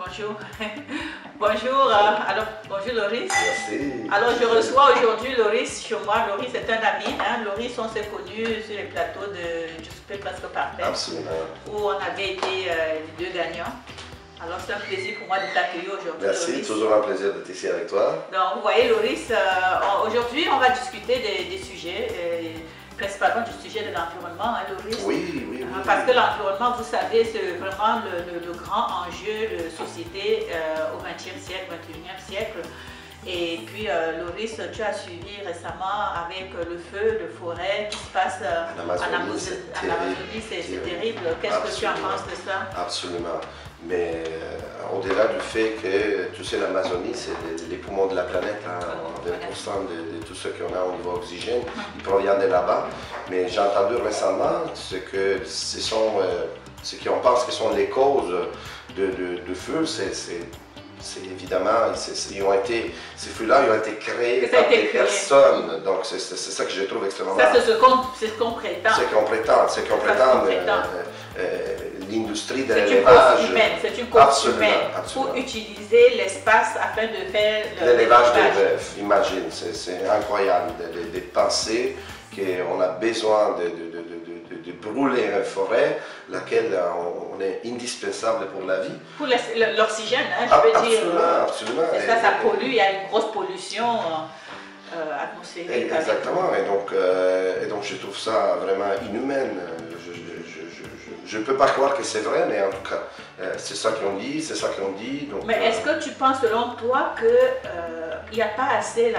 Bonjour. Bonjour. Alors, bonjour Loris. Merci. Alors, je reçois aujourd'hui Loris chez moi. Loris est un ami. Loris, on s'est connus sur les plateaux de Je souper presque parfait. Absolument. Où on avait été les deux gagnants. Alors, c'est un plaisir pour moi de t'accueillir aujourd'hui. Merci, Loris. toujours un plaisir d'être ici avec toi. Donc, vous voyez, Loris, aujourd'hui, on va discuter des sujets. Principalement du sujet de l'environnement, Loris. Oui. Parce que l'environnement, vous savez, c'est vraiment le grand enjeu de société au XXe siècle, XXIe siècle. Et puis, Loris, tu as suivi récemment avec le feu de forêt qui se passe en Amazonie, c'est terrible. Qu'est-ce que tu en penses de ça? Absolument. Mais au-delà du fait que, tu sais, l'Amazonie, c'est les poumons de la planète. Hein, 20% de tout ce qu'on a au niveau oxygène, il provient de là-bas. Mais j'ai entendu récemment ce qu'on pense que sont les causes de feu, c'est évidemment, ces feux-là ont été créés par des personnes. Donc c'est ça que je trouve extrêmement... Ça, c'est ce qu'on prétend. C'est qu'on prétend. L'industrie de l'élevage. C'est une cause humaine pour utiliser l'espace afin de faire l'élevage des bœufs. Imagine, c'est incroyable de penser qu'on a besoin de brûler une forêt, laquelle on est indispensable pour la vie. Pour l'oxygène, je veux dire. Absolument. Et ça pollue, il y a une grosse pollution atmosphérique. Exactement, et donc je trouve ça vraiment inhumain. Je ne peux pas croire que c'est vrai, mais en tout cas, c'est ça qu'on dit, c'est ça qu'on dit. Donc, mais est-ce que tu penses, selon toi, qu'il n'y a pas assez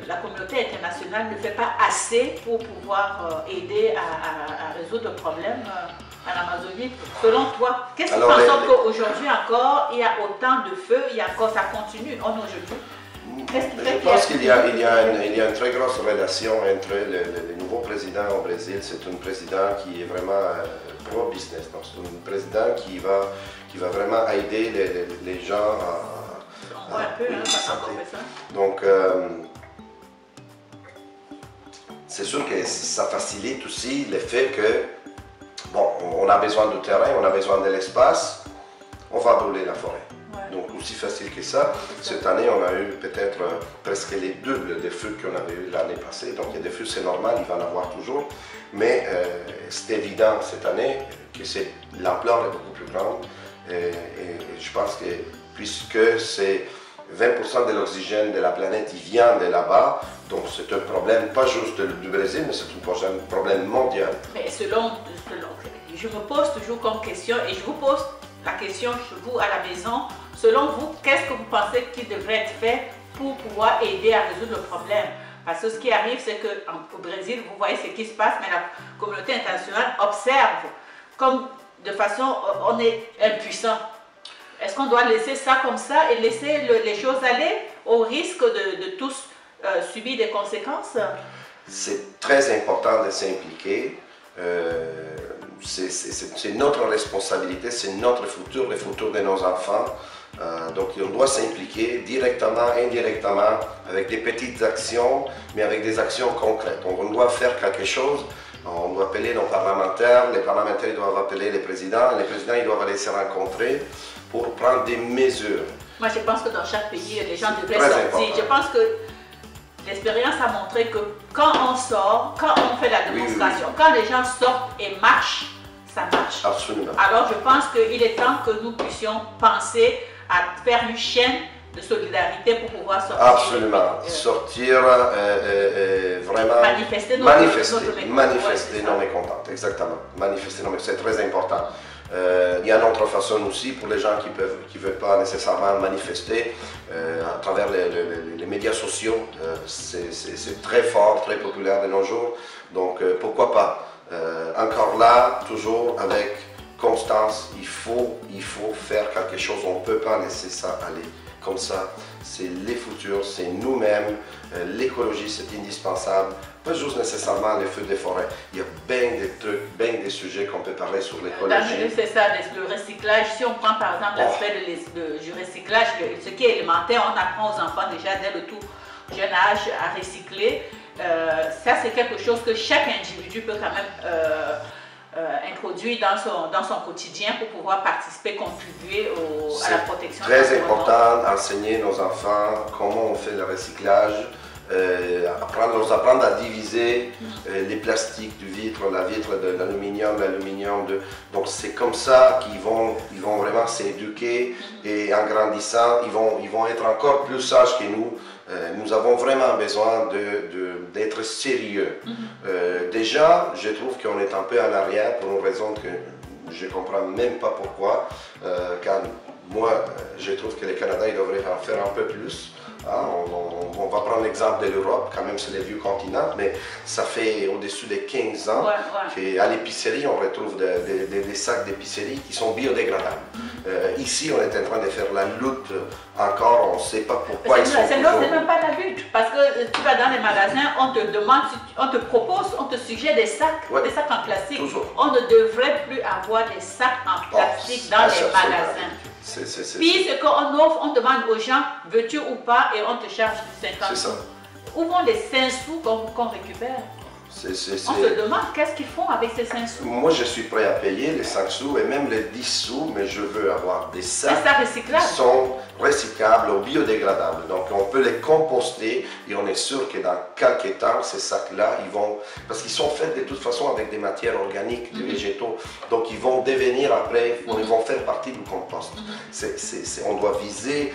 la communauté internationale ne fait pas assez pour pouvoir aider à résoudre le problème en Amazonie? Selon toi, qu'est-ce qui fait en sorte qu'aujourd'hui encore, il y a autant de feux, ça continue aujourd'hui? Je pense qu'il y a une très grosse relation entre le nouveau président au Brésil. C'est un président qui est vraiment pro-business. C'est un président qui va vraiment aider les gens on voit un peu, ça. Donc, c'est sûr que ça facilite aussi le fait que, bon, on a besoin du terrain, on a besoin de l'espace, on va brûler la forêt. Donc aussi facile que ça, cette année on a eu peut-être presque les doubles des feux qu'on avait eu l'année passée. Donc il y a des feux, c'est normal, il va en avoir toujours. Mais c'est évident cette année que l'ampleur est beaucoup plus grande. Et je pense que puisque c'est 20% de l'oxygène de la planète, il vient de là-bas, donc c'est un problème pas juste du Brésil, mais c'est un problème mondial. Mais je me pose toujours comme question, et je vous pose la question chez vous à la maison, selon vous, qu'est-ce que vous pensez qu'il devrait être fait pour pouvoir aider à résoudre le problème? Parce que ce qui arrive, c'est qu'au Brésil, vous voyez ce qui se passe, mais la communauté internationale observe comme de façon, on est impuissant. Est-ce qu'on doit laisser ça comme ça et laisser les choses aller au risque de tous subir des conséquences? C'est très important de s'impliquer. C'est notre responsabilité, c'est notre futur, le futur de nos enfants. Donc on doit s'impliquer directement, indirectement, avec des petites actions, mais avec des actions concrètes. Donc on doit faire quelque chose, on doit appeler nos parlementaires, les parlementaires doivent appeler les présidents ils doivent aller se rencontrer pour prendre des mesures. Moi je pense que dans chaque pays, les gens devraient sortir. Important. Je pense que l'expérience a montré que quand on sort, quand on fait la démonstration, quand les gens sortent et marchent, ça marche. Absolument. Alors je pense qu'il est temps que nous puissions penser à faire une chaîne de solidarité pour pouvoir sortir. Absolument. Sortir, vraiment manifester nos mécontentes. Exactement. Manifester nos mécontentes. C'est très important. Il y a une autre façon aussi pour les gens qui ne veulent pas nécessairement manifester à travers les médias sociaux. C'est très fort, très populaire de nos jours. Donc pourquoi pas? Encore là, toujours avec constance, il faut faire quelque chose. On ne peut pas laisser ça aller comme ça. C'est les futurs, c'est nous-mêmes. L'écologie, c'est indispensable. Pas juste nécessairement les feux des forêts. Il y a bien des trucs, bien des sujets qu'on peut parler sur l'écologie. C'est ça, le recyclage. Si on prend par exemple l'aspect du recyclage, ce qui est élémentaire, on apprend aux enfants déjà dès le tout jeune âge à recycler. Ça, c'est quelque chose que chaque individu peut quand même introduit dans son quotidien pour pouvoir participer, contribuer à la protection de l'environnement. l'environnement. Très important enseigner nos enfants comment on fait le recyclage, leur apprendre à diviser les plastiques du vitre, la vitre de l'aluminium, donc c'est comme ça qu'ils vont vraiment s'éduquer et en grandissant, ils vont être encore plus sages que nous. Nous avons vraiment besoin d'être sérieux. Déjà, je trouve qu'on est un peu en arrière pour une raison que je ne comprends même pas pourquoi, car moi, je trouve que le Canada il devrait en faire un peu plus. On va prendre l'exemple de l'Europe, quand même c'est le vieux continent, mais ça fait au-dessus de 15 ans qu'à l'épicerie, on retrouve des sacs d'épicerie qui sont biodégradables. Ici, on est en train de faire la lutte encore, on ne sait pas pourquoi ils sont toujours... C'est même pas la lutte, parce que tu vas dans les magasins, on te demande, on te propose, on te suggère des sacs en plastique. Toujours. On ne devrait plus avoir des sacs en plastique dans les magasins. Puis ce qu'on offre, on demande aux gens, veux-tu ou pas, et on te charge 50 sous. Où vont les 5 sous qu'on récupère? On se demande qu'est-ce qu'ils font avec ces 5 sous. Moi, je suis prêt à payer les 5 sous et même les 10 sous, mais je veux avoir des sacs recyclables. Qui sont recyclables ou biodégradables. Donc, on peut les composter et on est sûr que dans quelques temps, ces sacs-là, parce qu'ils sont faits de toute façon avec des matières organiques, des végétaux, donc ils vont devenir après, ils vont faire partie du compost. On doit viser,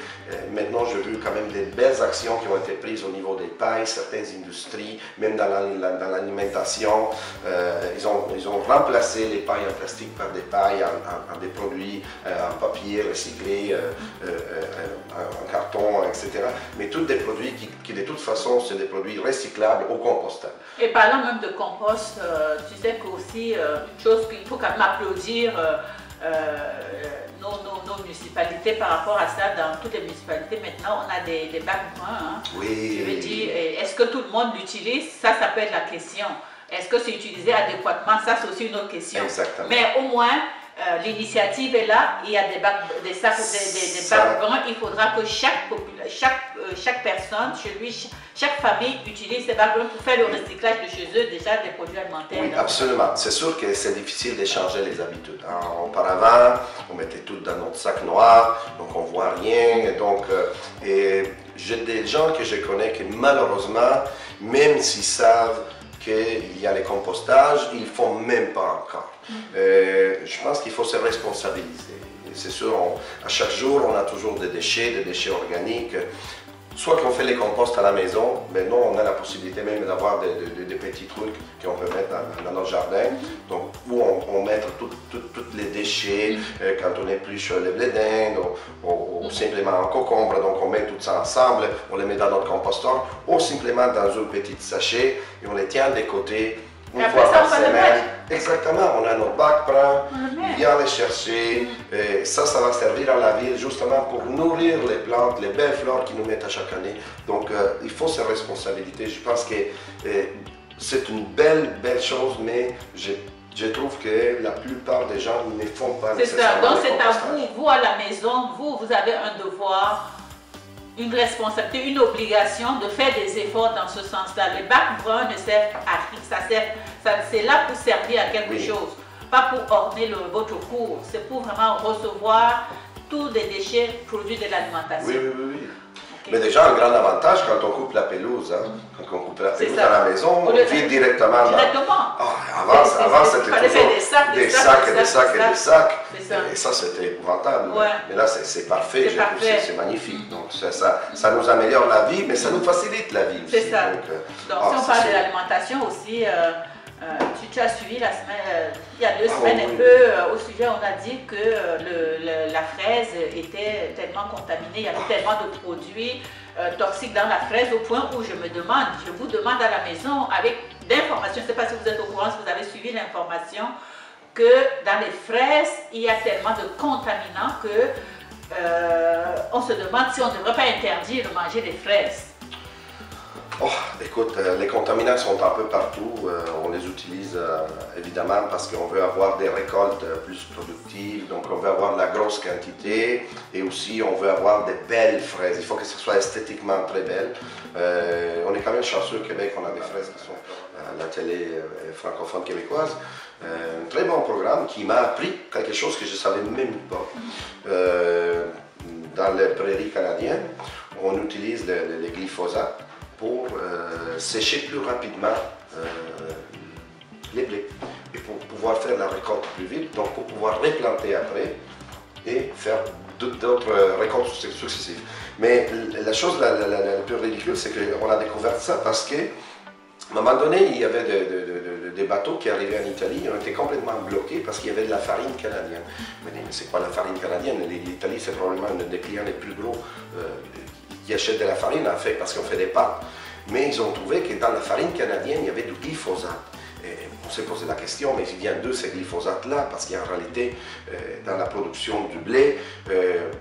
maintenant je veux quand même des belles actions qui ont été prises au niveau des pailles, certaines industries, même dans l'alimentation, ils ont remplacé les pailles en plastique par des pailles en des produits en papier recyclé, en carton, etc. Mais tous des produits qui de toute façon, c'est des produits recyclables ou compostables. Et parlant même de compost, tu sais qu'aussi, une chose qu'il faut quand même applaudir nos municipalités par rapport à ça, dans toutes les municipalités maintenant, on a des bacs bruns. Hein. Oui. Je veux dire, est-ce que tout le monde l'utilise? Ça peut être la question. Est-ce que c'est utilisé adéquatement? Ça, c'est aussi une autre question. Exactement. Mais au moins, l'initiative est là, il y a des bacs bruns, il faudra que chaque personne, chez lui, chaque famille utilise ces bacs bruns pour faire le recyclage de chez eux, déjà des produits alimentaires. Oui, absolument. C'est sûr que c'est difficile de changer les habitudes. Auparavant, on mettait tout dans notre sac noir, donc on ne voit rien. Et j'ai des gens que je connais qui malheureusement, même s'ils savent qu'il y a les compostages, ils ne font même pas encore. Je pense qu'il faut se responsabiliser. C'est sûr, à chaque jour, on a toujours des déchets organiques. Soit qu'on fait les composts à la maison, mais non, on a la possibilité même d'avoir des petits trucs qu'on peut mettre dans notre jardin. Donc, où on met tous les déchets, quand on épluche les blés d'Inde, ou simplement un concombre, donc on met tout ça ensemble, on les met dans notre composteur, ou simplement dans un petit sachet, et on les tient de côté. Une fois par semaine, exactement, on a nos bacs bruns, il vient les chercher, et ça va servir à la ville justement pour nourrir les plantes, les belles fleurs qu'ils nous mettent à chaque année. Donc il faut ces responsabilités. Je pense que c'est une belle chose, mais je trouve que la plupart des gens ne font pas nécessairement. C'est ça, donc c'est à vous à la maison, vous avez un devoir, une responsabilité, une obligation de faire des efforts dans ce sens-là. Les bacs bruns ne servent à rien, c'est là pour servir à quelque chose, pas pour orner votre cours, c'est pour vraiment recevoir tous les déchets produits de l'alimentation. Oui. Okay. Mais déjà, un grand avantage quand on coupe la pelouse, quand on coupe la pelouse à la maison, on vide directement. Avant, c'était des sacs. Et ça, c'était épouvantable. Ouais. Mais là, c'est parfait. C'est magnifique. Donc, ça nous améliore la vie, mais ça nous facilite la vie aussi. C'est ça. Donc, si on parle de l'alimentation aussi, tu as suivi la semaine, il y a 2 semaines un peu, au sujet, on a dit que la fraise était tellement contaminée, il y avait tellement de produits toxiques dans la fraise, au point où je vous demande à la maison, avec d'informations, je ne sais pas si vous êtes au courant, si vous avez suivi l'information, que dans les fraises, il y a tellement de contaminants que on se demande si on ne devrait pas interdire de manger des fraises. Oh, écoute, les contaminants sont un peu partout. On les utilise évidemment parce qu'on veut avoir des récoltes plus productives, donc on veut avoir de la grosse quantité et aussi on veut avoir des belles fraises. Il faut que ce soit esthétiquement très belle. On est quand même chanceux au Québec, on a des fraises qui sont à la télé francophone québécoise. Un très bon programme qui m'a appris quelque chose que je ne savais même pas. Dans les prairies canadiennes, on utilise les glyphosates pour sécher plus rapidement les blés et pour pouvoir faire la récolte plus vite, donc pour pouvoir replanter après et faire d'autres récoltes successives. Mais la chose la plus ridicule, c'est qu'on a découvert ça parce qu'à un moment donné, il y avait des bateaux qui arrivaient en Italie, ils ont été complètement bloqués parce qu'il y avait de la farine canadienne. Mais c'est quoi la farine canadienne? L'Italie, c'est probablement un des clients les plus gros qui achètent de la farine, en fait, parce qu'on fait des pâtes. Mais ils ont trouvé que dans la farine canadienne, il y avait du glyphosate. Et on s'est posé la question, mais il vient d'où ces glyphosates-là? Parce qu'en réalité, dans la production du blé,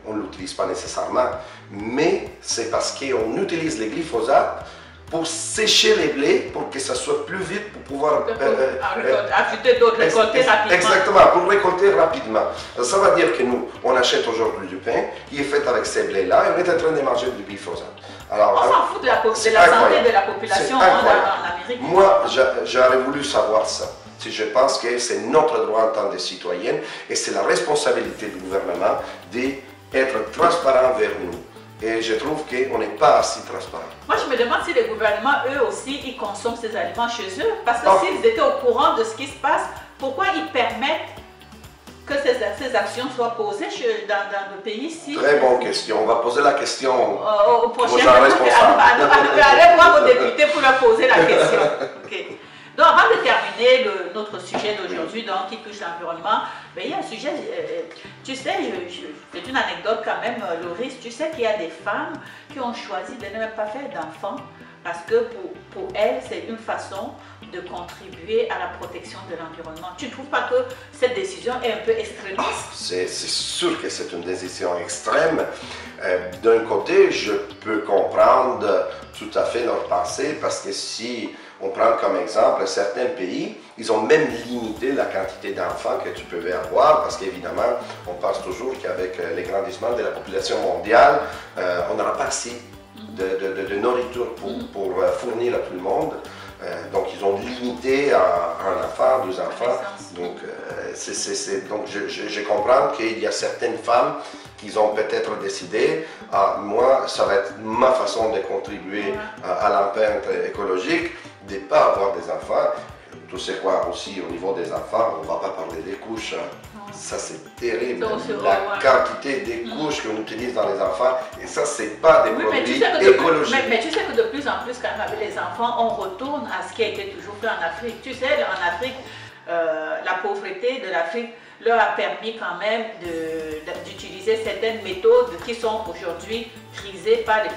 on ne l'utilise pas nécessairement. Mais c'est parce qu'on utilise les glyphosates pour sécher les blés, pour que ça soit plus vite, pour pouvoir ajouter d'autres, récolter rapidement. Exactement, pour récolter rapidement. Ça veut dire que nous, on achète aujourd'hui du pain qui est fait avec ces blés-là et on est en train de manger du glyphosate. Alors, on s'en fout de la santé de la population en Amérique. Moi, j'aurais voulu savoir ça. Je pense que c'est notre droit en tant que citoyenne et c'est la responsabilité du gouvernement d'être transparent vers nous. Et je trouve qu'on n'est pas assez transparent. Moi, je me demande si les gouvernements, eux aussi, ils consomment ces aliments chez eux. Parce que s'ils étaient au courant de ce qui se passe, pourquoi ils permettent que ces actions soient posées dans le pays ici? Très bonne question. On va poser la question au prochain. Aux gens responsables. Allez voir vos députés pour leur poser la question. Okay. Donc, avant de terminer notre sujet d'aujourd'hui, qui touche l'environnement, il y a un sujet, tu sais, c'est une anecdote quand même, Loris, tu sais qu'il y a des femmes qui ont choisi de ne même pas faire d'enfants parce que pour elles, c'est une façon de contribuer à la protection de l'environnement. Tu ne trouves pas que cette décision est un peu extrémiste? C'est sûr que c'est une décision extrême. D'un côté, je peux comprendre tout à fait leur pensée parce que si on prend comme exemple certains pays, ils ont même limité la quantité d'enfants que tu pouvais avoir parce qu'évidemment, on pense toujours qu'avec l'agrandissement de la population mondiale, on n'aura pas assez de nourriture pour fournir à tout le monde. Donc, ils ont limité à un enfant, 2 enfants. Donc, donc je comprends qu'il y a certaines femmes qui ont peut-être décidé, moi, ça va être ma façon de contribuer à l'empreinte écologique, de ne pas avoir des enfants. Tu sais quoi aussi, au niveau des enfants, on ne va pas parler des couches. Ça, c'est terrible. La quantité de couches qu'on utilise dans les enfants, et ça, c'est pas des produits écologiques. Mais tu sais que de plus en plus, quand même, avec les enfants, on retourne à ce qui a été toujours fait en Afrique. Tu sais, en Afrique, la pauvreté de l'Afrique leur a permis quand même d'utiliser certaines méthodes qui sont aujourd'hui prisées par les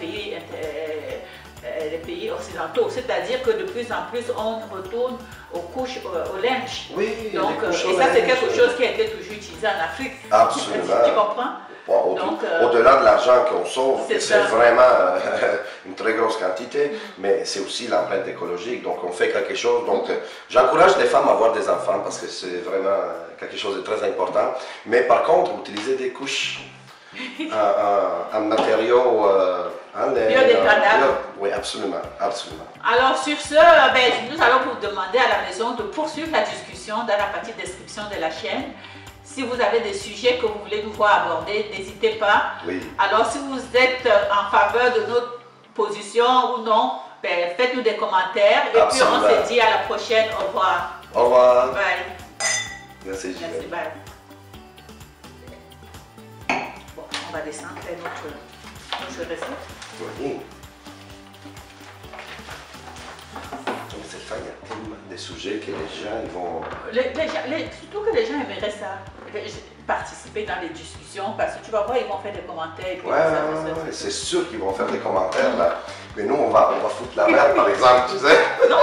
pays occidentaux. C'est-à-dire que de plus en plus, on retourne aux couches, au linge. Oui, donc, et ça, c'est quelque chose qui a été toujours utilisé en Afrique. Absolument. Tu comprends? Bon, au-delà de l'argent qu'on sauve, c'est vraiment une très grosse quantité, mais c'est aussi l'empreinte écologique, donc on fait quelque chose. Donc j'encourage les femmes à avoir des enfants parce que c'est vraiment quelque chose de très important, mais par contre, utiliser des couches en matériaux biodégradables. Oui, absolument, absolument. Alors sur ce, nous allons vous demander à la maison de poursuivre la discussion dans la partie description de la chaîne. Si vous avez des sujets que vous voulez nous voir aborder, n'hésitez pas. Oui. Alors, si vous êtes en faveur de notre position ou non, faites-nous des commentaires. Et puis, on se dit à la prochaine. Au revoir. Au revoir. Bye. Merci, Gilles. Merci, bye. Bon, on va descendre vers notre recette. Oui. C'est le fun, il y a tellement de sujets que les gens ils vont... Surtout que les gens aimeraient ça, participer dans les discussions, parce que tu vas voir, ils vont faire des commentaires. Ouais, c'est sûr qu'ils vont faire des commentaires, là. Mais nous, on va foutre la merde, par exemple, tu sais. Non,